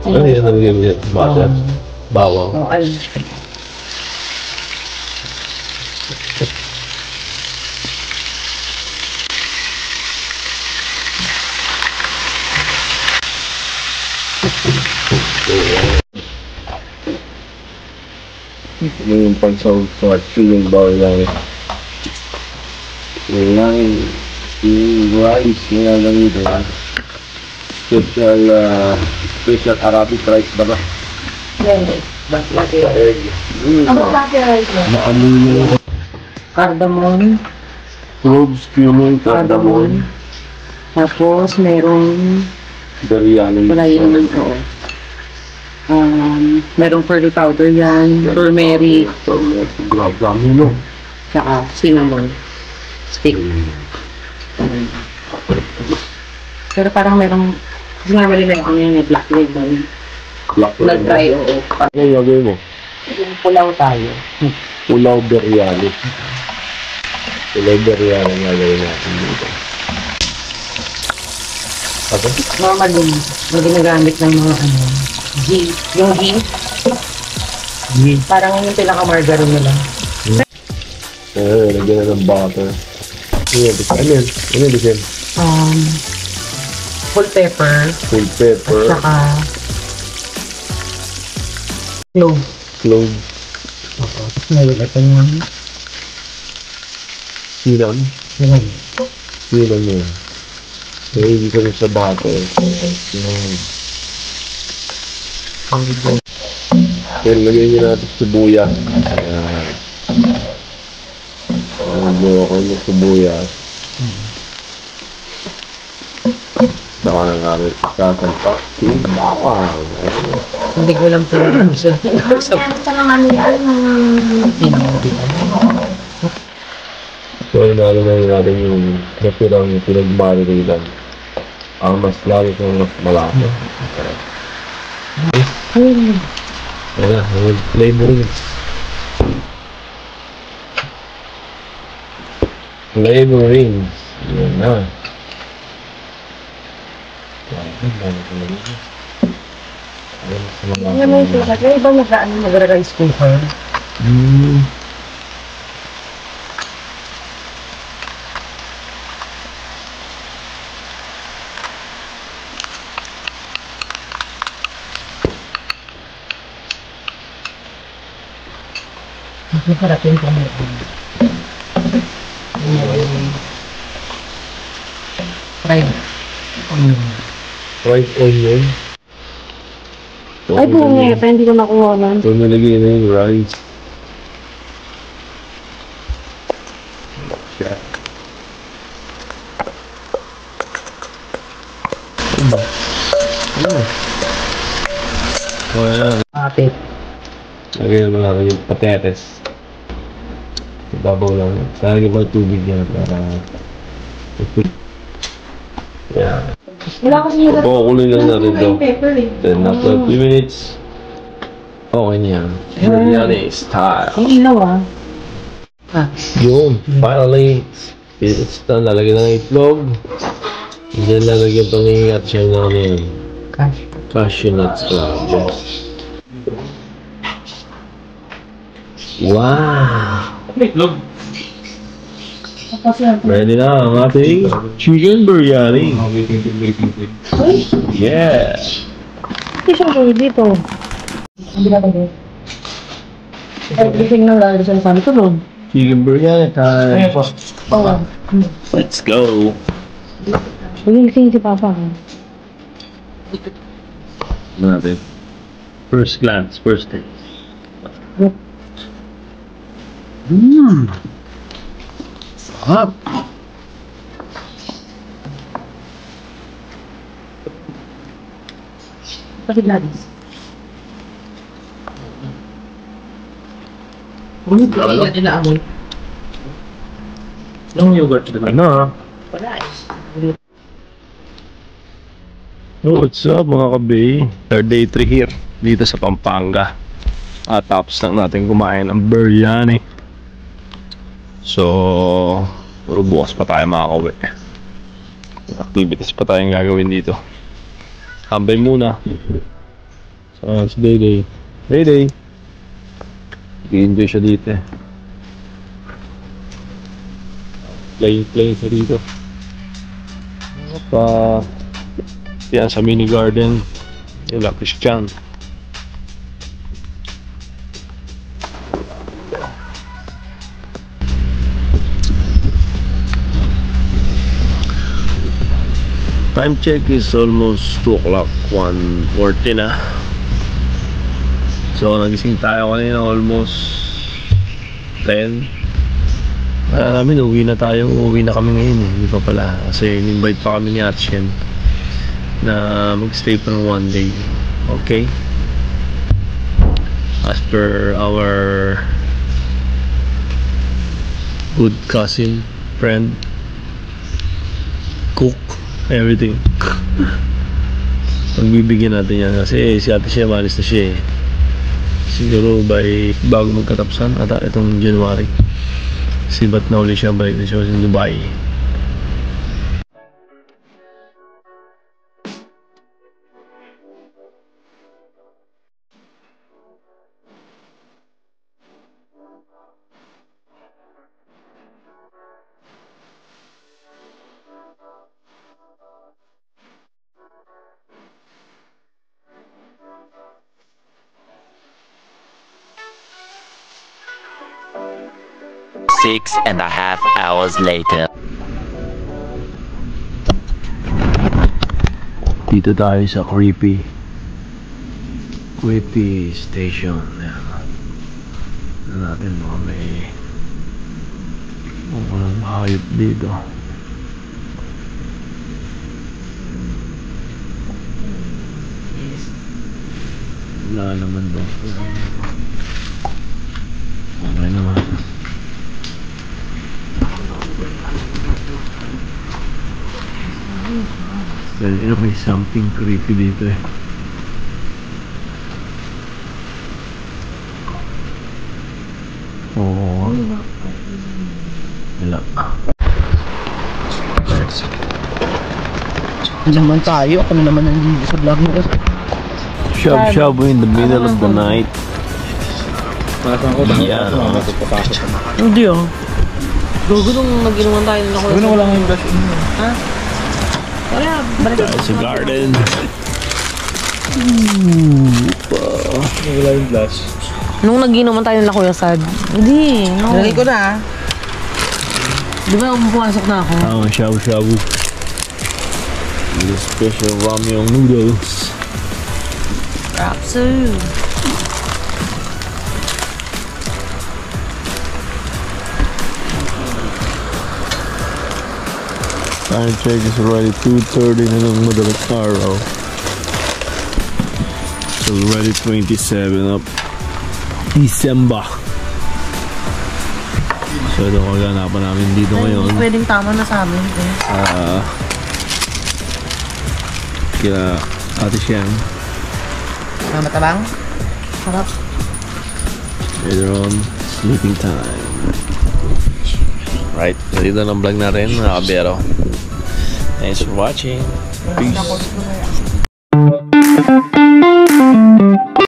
Ano yan ang ganyan? Butter? Bawang? Oo, ano. Yung pansawag-sawag yung bawal lang. Yung rice na ganito. Special Arabic rice ba ba? Yes. Basmati rice. Ang basmati rice mo? Maamoy yung Cardamom. cloves, cumin, cardamom. Tapos, merong Biryani. wala yun ito. Merong curry powder yan, turmeric, Grabe no? tsaka cinnamon stick. Pero parang merong, kasi nga mali na yung black lemon. Blood dry, oo. Ano yung gagawin mo? Yung pulaw tayo. Pulaw biryani. Pulaw biryani nga gawin natin dito. Normally, may ginagamit ng mga ghee. Yung ghee, parang yung pinaka-margarine nila. Lagyan na ng butter. Ano yan? Ano yan? Full pepper, Full pepper. at saka clove. Clove. Nalagatan yung Silang. yun. Silang yun. Kaya hindi ko sa butter. Kaya lagyan nyo natin sibuyas. Ayan. Nagawa ko yung sibuyas. Saka na namin sasalpak. Bawang. Hindi ko lang talaga siya. Sa lang namin So, inaalala natin yung napirang pinagmaririlan. Ang mas lalo kung mas malaki. Ayan na, flavoring. Flavoring. Ayan na. Ayan mo yung sukat. May iba mag-rice cooker. Masarap yung pamilya. Fried. Fried onion. Ay, bungi. Pa hindi ko nakuha nun. So, nalagay na yung rice. O, yan. Kapit. Lagyan naman natin yung patates. Ibabaw lang. Lagyan mo yung tubig yan para... Yan. Wala kasi yung Pakukuloy lang natin ito. pepper eh. Then after 3 minutes, okay niya. Biryani style. Ang ilaw Yun, finally, it's done. Lalagyan na ng itlog. Diyan lalagyan pa ng at siya na yun. Cashew nuts lang. Wow! Itlog. Ready na ang ating chicken biryani. Yeah! Hindi siya gawin dito. Hindi na tayo. Everything na lalagay sa nasan ito doon. Chicken biryani time. Oo. Let's go! Huling si Papa. Natin. First glance, first taste. Sarap! Pati Gladys. Ulit ko yung inaamoy. Yung yogurt naman. Ano? Wala eh. Oh, what's up mga kabe? Third day 3 here dito sa Pampanga. At tapos lang natin kumain ng biryani. So, puro bukas pa tayo makakauwi. Activities pa tayong gagawin dito. Hambay muna. Si Day. Day. I-enjoy siya dito eh. Playing siya dito. Yan sa mini garden. Yung Christian. Time check is almost 2 o'clock, 1:40 na. So nagising tayo kanina almost 10. Namin uwi na kami ngayon eh. Hindi pa pala kasi in-invite pa kami ni Atsyen na magstay pa ng 1 day. Okay, as per our good cousin, friend, cook, everything. Pagbibigyan natin yan kasi si ate siya malis na siya eh. Siguro bago magkatapsan ata itong January. Sibat na uli siya, balik na siya sa Dubai. Six and a half hours later. Dito tayo sa Creepy Station. Ano natin mga may walang hayop dito. Wala naman doon. Okay naman. Pero may something creepy dito eh. Oo. Wala. Naman tayo. Ako na naman nandito sa vlog mo. Shab in the middle of the night. Yeah. Hindi ah. Gogo nung nag-inuman tayo na ako. Gogo na wala nga yung blush in mo. Ha? Wala. Balik ako. It's a garden. Wala yung blush. Nung nag-inuman tayo na Kuya Sad. Hindi. No. Nalagay ko na. Di ba pumasok na ako? Shabu. The special ramyun noodles. Rapsu. Time check is already 2:30 na ng madaling araw. So already 27 of December. So ito kaganapan namin dito ngayon. Hindi pwedeng tama na sa amin. Kila Ate Siyang. Matabang? Sarap. Later on, sleeping time. Right, so dito ng vlog na rin mga kabero. Thanks for watching. Peace.